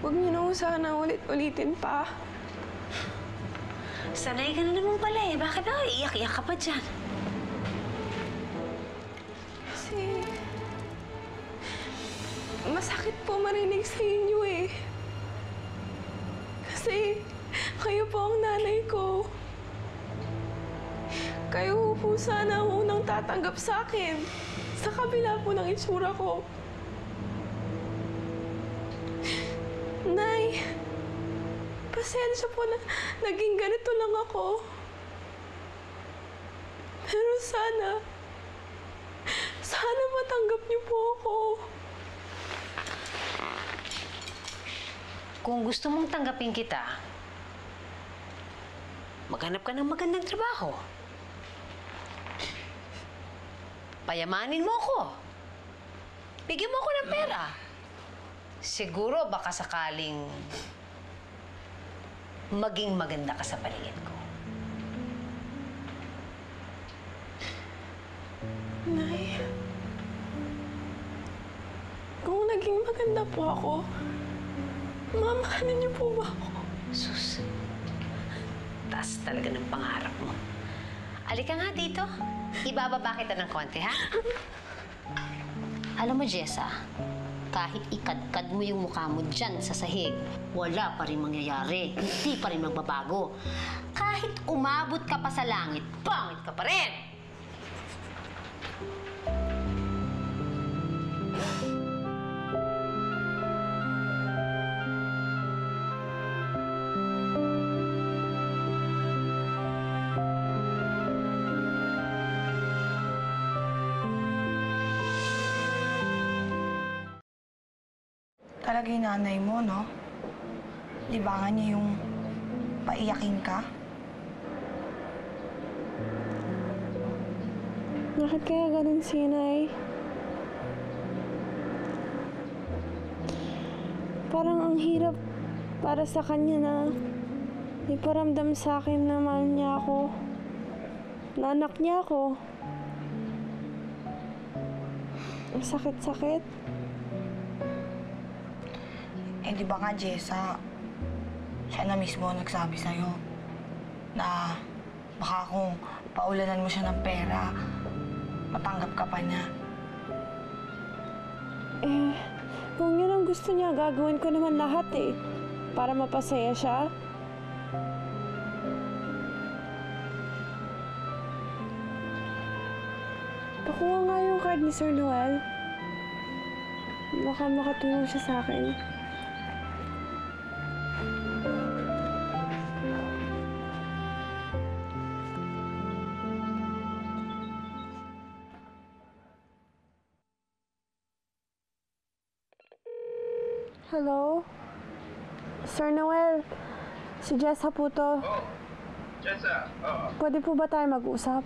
Huwag niyo na sana ulit-ulitin pa. Sanay ka na naman pala eh. Bakit daw iyak-iyak ka pa dyan? Kasi... masakit po marinig sa inyo eh. Kasi kayo po ang nanay ko. Kayo po sana ang unang tatanggap sa akin. Sa kabila po ng itsura ko. Nay, pasensya po na naging ganito lang ako. Pero sana matanggap niyo po ako. Kung gusto mong tanggapin kita, maghanap ka ng magandang trabaho. Payamanin mo ako. Bigyan mo ako ng pera. Siguro baka sakaling maging maganda ka sa paligid ko. Nay, kung naging maganda po ako, mamahalin niyo po ba ako? Sus, taas talaga ng pangarap mo. Alika nga dito. Ibababa kita ng konti, ha? Alam mo, Jessa, kahit ikadkad mo yung mukha mo dyan sa sahig, wala pa rin mangyayari. Hindi pa rin magbabago. Kahit umabot ka pa sa langit, pangit ka pa rin! Talaga yung nanay mo, no? Libangan niya yung paiyakin ka. Bakit kaya ganun si Nay? Parang ang hirap para sa kanya na iparamdam sa akin na mahal niya ako. Na anak niya ako. Ang sakit-sakit. Eh, di ba nga, Jessa, siya na mismo nagsabi sa'yo na baka kung paulanan mo siya ng pera, matanggap ka pa niya. Eh, kung yun ang gusto niya, gagawin ko naman lahat eh. Para mapasaya siya. Pakuha nga yung card ni Sir Noel. Baka makatulong siya sa akin. Hello? Sir Noel, si Jessa po to. Oh, Jessa, oo. Pwede po ba tayo mag-usap?